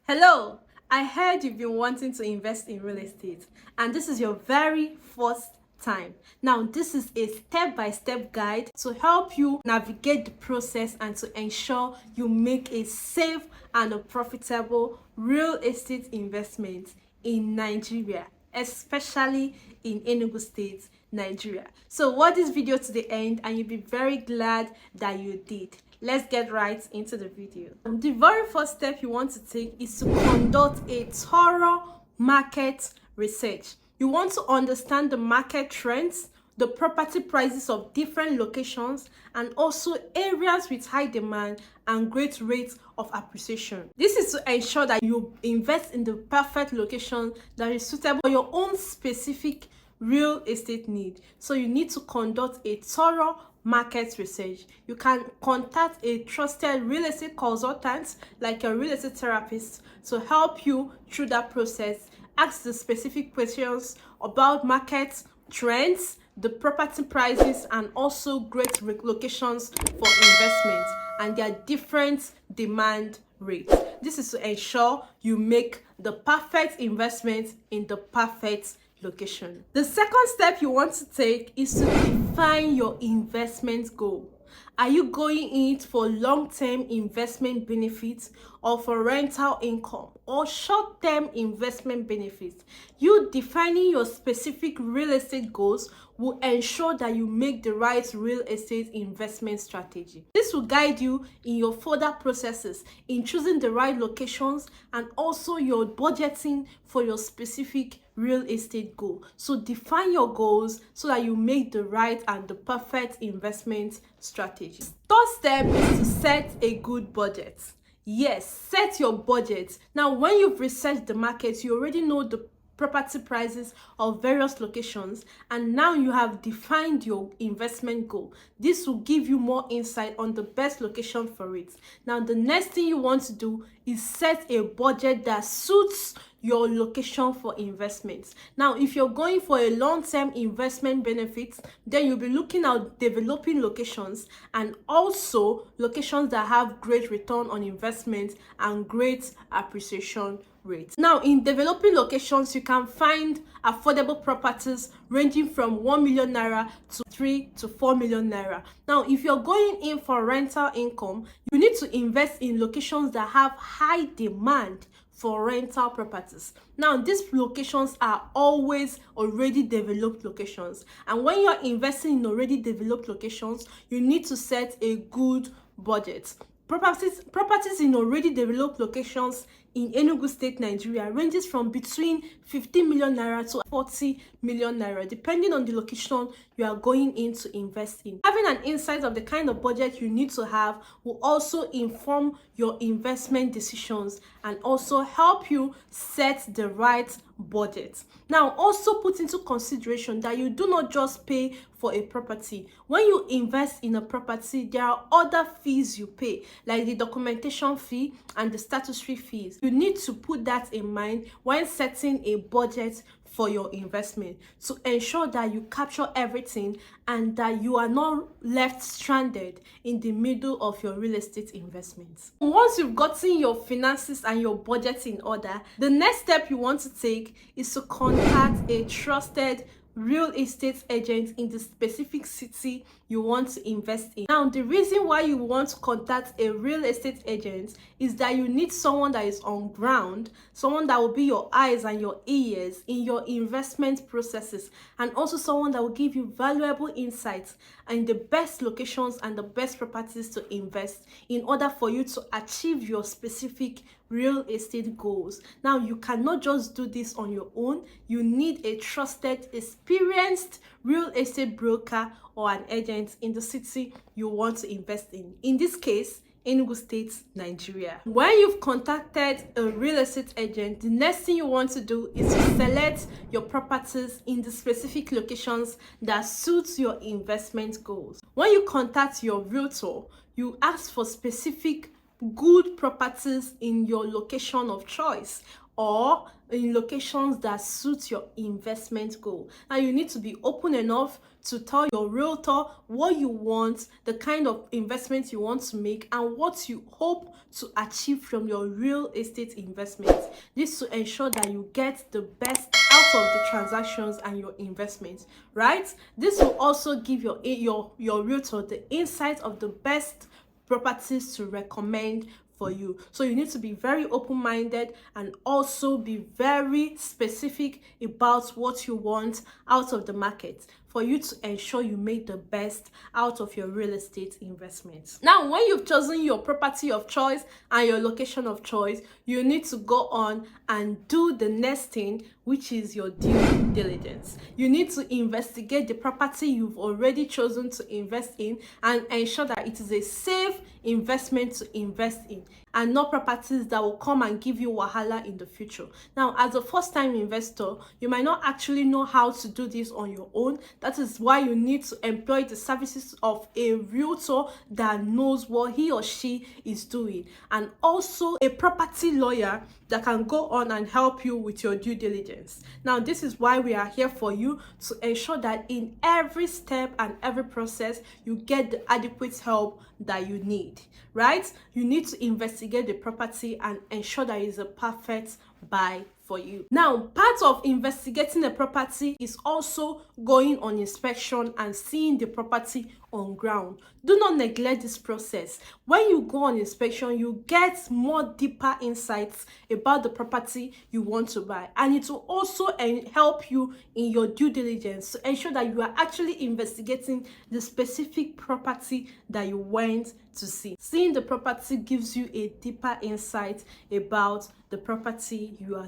Hello, I heard you've been wanting to invest in real estate and this is your very first time. Now, this is a step-by-step guide to help you navigate the process and to ensure you make a safe and a profitable real estate investment in Nigeria, especially in Enugu State, Nigeria. So watch this video to the end and you'll be very glad that you did. Let's get right into the video. The very first step you want to take is to conduct a thorough market research. You want to understand the market trends, the property prices of different locations, and also areas with high demand and great rates of appreciation. This is to ensure that you invest in the perfect location that is suitable for your own specific real estate need. So you need to conduct a thorough market research. You can contact a trusted real estate consultant like a real estate therapist to help you through that process. Ask the specific questions about market trends, the property prices, and also great locations for investment and their different demand rates. This is to ensure you make the perfect investment in the perfect location. The second step you want to take is to define your investment goal. Are you going in it for long-term investment benefits or for rental income or short-term investment benefits? You defining your specific real estate goals will ensure that you make the right real estate investment strategy. This will guide you in your further processes in choosing the right locations and also your budgeting for your specific real estate goal. So define your goals so that you make the right and the perfect investment strategy. Third step is to set a good budget. Yes, set your budget. Now, when you've researched the market, you already know the property prices of various locations, and now you have defined your investment goal. This will give you more insight on the best location for it. Now, the next thing you want to do is set a budget that suits your location for investments. Now, if you're going for a long-term investment benefits, then you'll be looking at developing locations and also locations that have great return on investment and great appreciation rates. Now, in developing locations, you can find affordable properties ranging from 1 million naira to 3 to 4 million naira. Now, if you're going in for rental income, you need to invest in locations that have high demand for rental properties. Now, these locations are always already developed locations, and when you're investing in already developed locations, you need to set a good budget. Properties in already developed locations in Enugu State, Nigeria ranges from between 15 million naira to 40 million naira, depending on the location you are going in to invest in. Having an insight of the kind of budget you need to have will also inform your investment decisions and also help you set the right budget. Now, also put into consideration that you do not just pay for a property. When you invest in a property, there are other fees you pay, like the documentation fee and the statutory fees. You need to put that in mind when setting a budget for your investment to ensure that you capture everything and that you are not left stranded in the middle of your real estate investments. Once you've gotten your finances and your budget in order, the next step you want to take is to contact a trusted real estate agent in the specific city you want to invest in. Now, the reason why you want to contact a real estate agent is that you need someone that is on ground, someone that will be your eyes and your ears in your investment processes, and also someone that will give you valuable insights and the best locations and the best properties to invest in order for you to achieve your specific real estate goals. Now, you cannot just do this on your own. You need a trusted, experienced real estate broker or an agent in the city you want to invest in. In this case, Enugu State, Nigeria. When you've contacted a real estate agent, the next thing you want to do is to select your properties in the specific locations that suits your investment goals. When you contact your realtor, you ask for specific good properties in your location of choice or in locations that suit your investment goal. Now you need to be open enough to tell your realtor what you want, the kind of investment you want to make, and what you hope to achieve from your real estate investments. This to ensure that you get the best out of the transactions and your investments, right? This will also give your realtor the insight of the best properties to recommend for you. So you need to be very open-minded and also be very specific about what you want out of the market for you to ensure you make the best out of your real estate investments. Now, when you've chosen your property of choice and your location of choice, you need to go on and do the next thing, which is your due diligence. You need to investigate the property you've already chosen to invest in and ensure that it is a safe investment to invest in, and not properties that will come and give you wahala in the future. Now, as a first-time investor, you might not actually know how to do this on your own. That is why you need to employ the services of a realtor that knows what he or she is doing, and also a property lawyer that can go on and help you with your due diligence. Now, this is why we are here for you, to ensure that in every step and every process, you get the adequate help that you need, right? You need to investigate the property and ensure that it's a perfect buy for you. Now, part of investigating a property is also going on inspection and seeing the property on ground. Do not neglect this process. When you go on inspection, you get more deeper insights about the property you want to buy, and it will also help you in your due diligence to ensure that you are actually investigating the specific property that you went to see. Seeing the property gives you a deeper insight about the property you are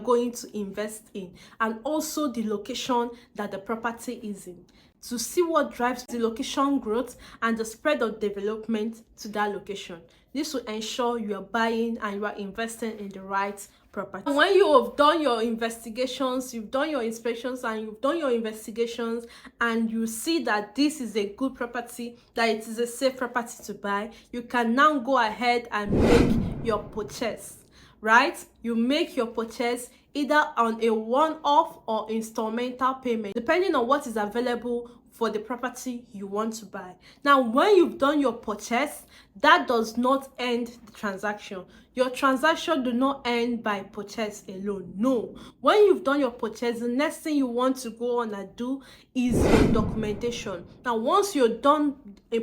going to invest in, and also the location that the property is in, to see what drives the location growth and the spread of development to that location. This will ensure you are buying and you are investing in the right property. When you have done your investigations, you've done your inspections and you've done your investigations, and you see that this is a good property, that it is a safe property to buy, you can now go ahead and make your purchase, right? You make your purchase either on a one-off or installmental payment, depending on what is available for the property you want to buy. Now, when you've done your purchase, that does not end the transaction. Your transaction do not end by purchase alone. No. When you've done your purchase, the next thing you want to go on and do is your documentation. Now, once you're done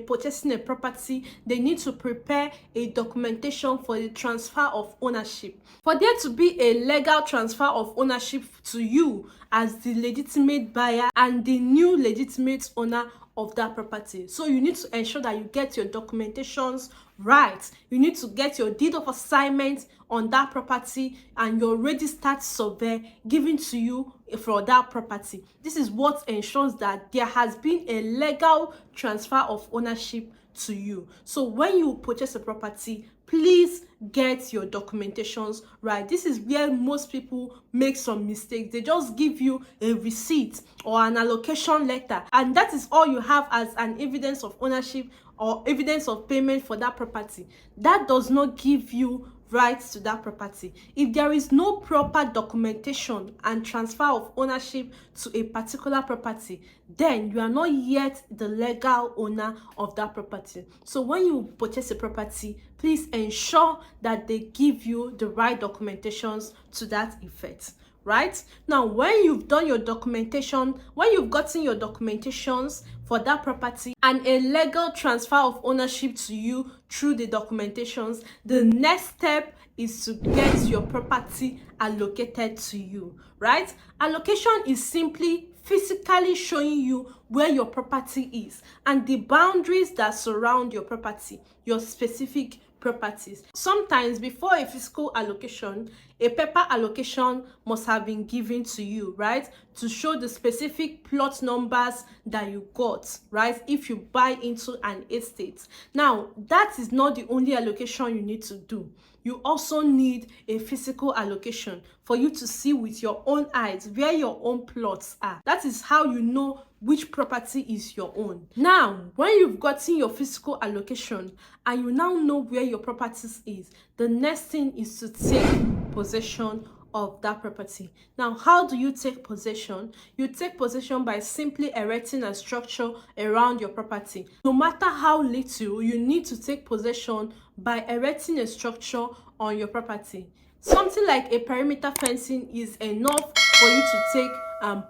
purchasing a property, they need to prepare a documentation for the transfer of ownership. For there to be a legal transfer of ownership to you as the legitimate buyer and the new legitimate owner of that property. So you need to ensure that you get your documentations right. You need to get your deed of assignment on that property and your registered survey given to you for that property. This is what ensures that there has been a legal transfer of ownership to you. So when you purchase a property, please get your documentations right. This is where most people make some mistakes. They just give you a receipt or an allocation letter, and that is all you have as an evidence of ownership or evidence of payment for that property. That does not give you rights to that property. If there is no proper documentation and transfer of ownership to a particular property, then you are not yet the legal owner of that property. So when you purchase a property, please ensure that they give you the right documentations to that effect. Right? Now, when you've done your documentation, when you've gotten your documentations for that property and a legal transfer of ownership to you through the documentations, the next step is to get your property allocated to you, right? Allocation is simply physically showing you where your property is and the boundaries that surround your property, your specific properties. Sometimes before a physical allocation, a paper allocation must have been given to you, right, to show the specific plot numbers that you got, right, if you buy into an estate. Now, that is not the only allocation you need to do. You also need a physical allocation for you to see with your own eyes where your own plots are. That is how you know which property is your own. Now, when you've gotten your physical allocation and you now know where your properties is, the next thing is to take possession of that property. Now, how do you take possession? You take possession by simply erecting a structure around your property. No matter how little, you need to take possession by erecting a structure on your property. Something like a perimeter fencing is enough for you to take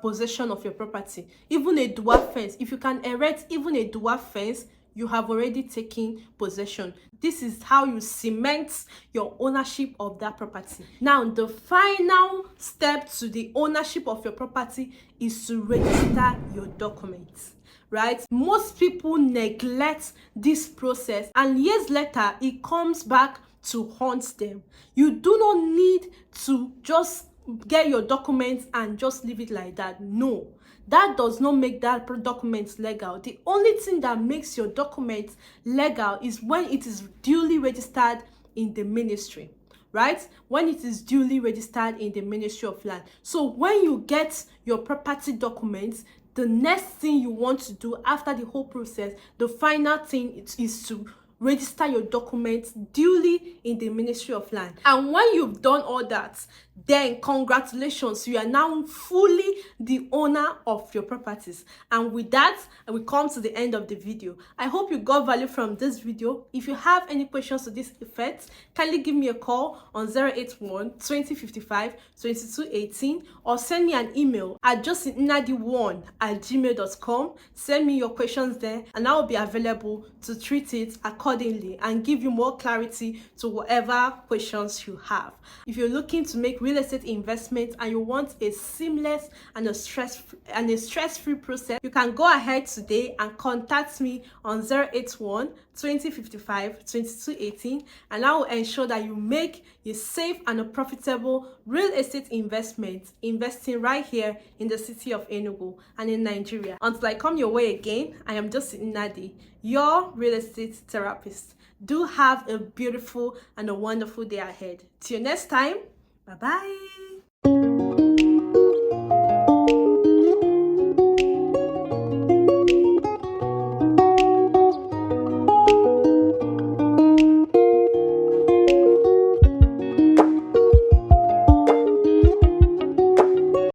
possession of your property. Even a dwarf fence, if you can erect even a dwarf fence, you have already taken possession. This is how you cement your ownership of that property. Now, the final step to the ownership of your property is to register your documents. Right? Most people neglect this process, and years later it comes back to haunt them. You do not need to just get your documents and just leave it like that. No, that does not make that document legal. The only thing that makes your document legal is when it is duly registered in the ministry. Right? When it is duly registered in the Ministry of Land. So when you get your property documents, the next thing you want to do after the whole process, the final thing is to register your documents duly in the Ministry of Land. And when you've done all that, then congratulations, you are now fully the owner of your properties. And with that, we come to the end of the video. I hope you got value from this video. If you have any questions to this effect, kindly give me a call on 081 2055 2218 or send me an email at justinadi1@gmail.com. Send me your questions there and I will be available to treat it accordingly and give you more clarity to whatever questions you have. If you're looking to make real estate investment and you want a seamless and a stress-free process, you can go ahead today and contact me on 081 2055 2218 and I will ensure that you make a safe and a profitable real estate investment, investing right here in the city of Enugu and in Nigeria. Until I come your way again, I am Justin Nadi, your real estate therapist. Do have a beautiful and a wonderful day ahead. Till next time, bye-bye.